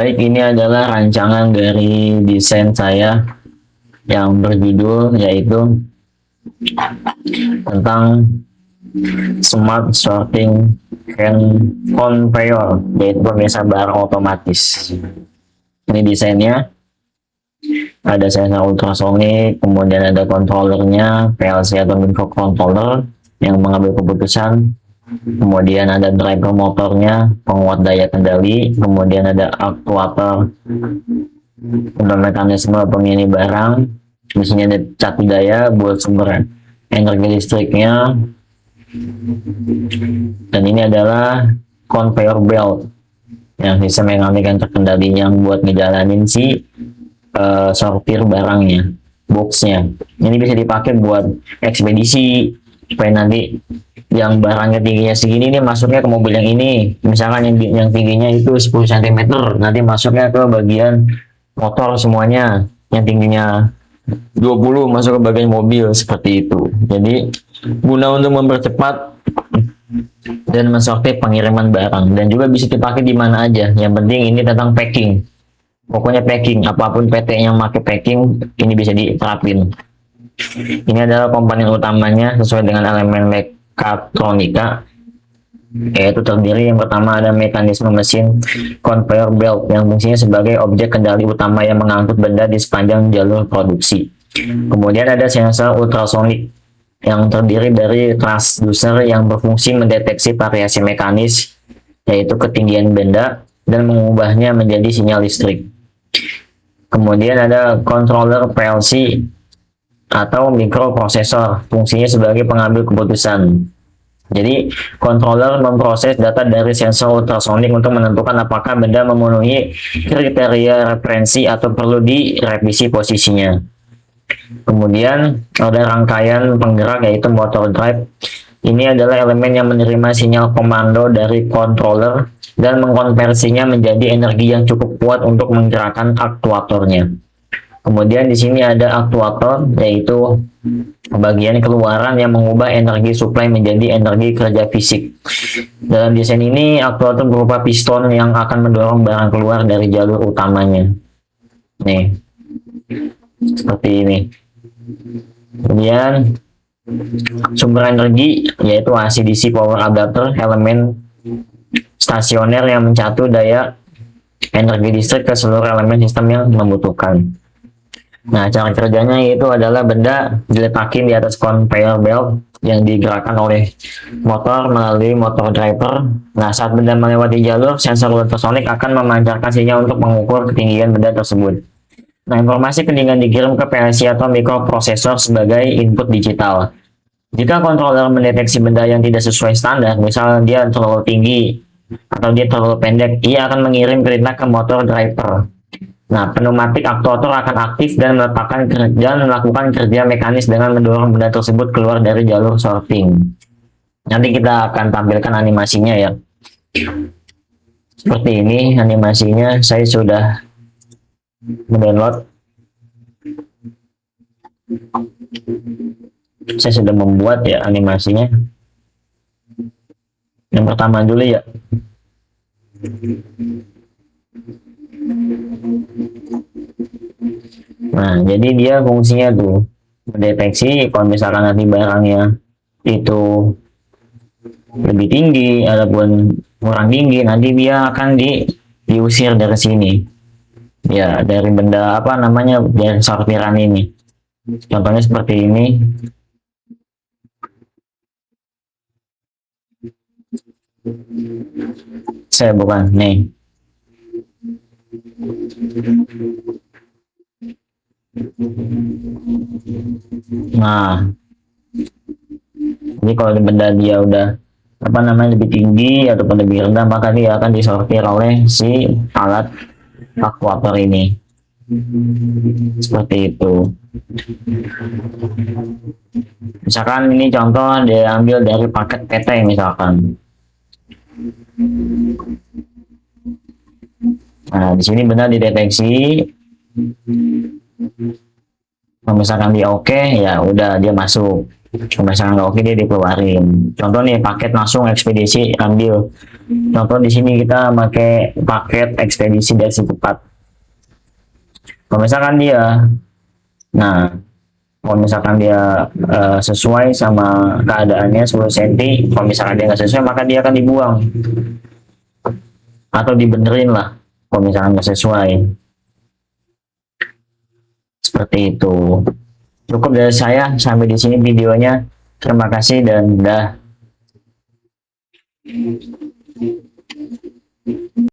Baik, ini adalah rancangan dari desain saya yang berjudul yaitu tentang Smart Sorting Conveyor, yaitu pemisah barang otomatis. Ini desainnya, ada sensor ultrasonic, kemudian ada controllernya, PLC atau microcontroller yang mengambil keputusan, kemudian ada driver motornya, penguat daya kendali, kemudian ada aktuator untuk mekanisme pengini barang, di sini ada catu daya buat sumber energi listriknya, dan ini adalah conveyor belt yang sistem mekanik yang terkendali yang buat ngejalanin si sortir barangnya, boxnya. Ini bisa dipakai buat ekspedisi supaya nanti yang barangnya tingginya segini nih masuknya ke mobil yang ini, misalkan yang tingginya itu 10 cm, nanti masuknya ke bagian motor semuanya, yang tingginya 20 masuk ke bagian mobil, seperti itu. Jadi guna untuk mempercepat dan mensortir pengiriman barang, dan juga bisa dipakai di mana aja. Yang penting ini tentang packing, pokoknya packing, apapun PT yang pakai packing ini bisa diterapin. Ini adalah komponen utamanya sesuai dengan elemen mekatronika, yaitu terdiri yang pertama ada mekanisme mesin conveyor belt yang fungsinya sebagai objek kendali utama yang mengangkut benda di sepanjang jalur produksi. Kemudian ada sensor ultrasonic yang terdiri dari transducer yang berfungsi mendeteksi variasi mekanis, yaitu ketinggian benda, dan mengubahnya menjadi sinyal listrik. Kemudian ada controller PLC atau mikroprosesor, fungsinya sebagai pengambil keputusan. Jadi controller memproses data dari sensor ultrasonic untuk menentukan apakah benda memenuhi kriteria referensi atau perlu direvisi posisinya. Kemudian ada rangkaian penggerak yaitu motor drive. Ini adalah elemen yang menerima sinyal komando dari controller dan mengkonversinya menjadi energi yang cukup kuat untuk menggerakkan aktuatornya. Kemudian di sini ada aktuator, yaitu bagian keluaran yang mengubah energi suplai menjadi energi kerja fisik. Dalam desain ini, aktuator berupa piston yang akan mendorong barang keluar dari jalur utamanya. Nih, seperti ini. Kemudian sumber energi yaitu AC/DC power adapter, elemen stasioner yang mencatu daya energi listrik ke seluruh elemen sistem yang membutuhkan. Nah, cara kerjanya itu adalah benda diletakin di atas conveyor belt yang digerakkan oleh motor melalui motor driver. Nah, saat benda melewati jalur, sensor ultrasonic akan memancarkan sinyal untuk mengukur ketinggian benda tersebut. Nah, informasi ketinggian dikirim ke PLC atau mikroprosesor sebagai input digital. Jika controller mendeteksi benda yang tidak sesuai standar, misalnya dia terlalu tinggi atau dia terlalu pendek, ia akan mengirim perintah ke motor driver. Nah, pneumatik aktuator akan aktif dan melakukan kerja mekanis dengan mendorong benda tersebut keluar dari jalur sorting. Nanti kita akan tampilkan animasinya ya. Seperti ini animasinya, saya sudah mendownload. Saya sudah membuat ya animasinya. Yang pertama dulu ya. Nah, jadi dia fungsinya tuh mendeteksi kalau misalkan nanti barangnya itu lebih tinggi ataupun kurang tinggi, nanti dia akan diusir dari sini. Ya, dari benda apa namanya, dari sortiran ini. Contohnya seperti ini. Saya bukan nih. Nah, ini kalau benda dia udah apa namanya lebih tinggi ataupun lebih rendah, maka dia akan disortir oleh si alat aktuator ini. Seperti itu. Misalkan ini contoh diambil dari paket PT misalkan. Nah, di sini benda dideteksi. Kalau misalkan dia oke, ya udah dia masuk. Kalau misalkan nggak oke dia dikeluarin. Contoh nih paket langsung ekspedisi ambil. Contoh di sini kita pakai paket ekspedisi dari cepat. Kalau misalkan dia, nah kalau misalkan dia sesuai sama keadaannya 10 cm, kalau misalkan dia nggak sesuai maka dia akan dibuang atau dibenerin lah kalau misalkan nggak sesuai. Seperti itu. Cukup dari saya, sampai di sini videonya. Terima kasih dan dah.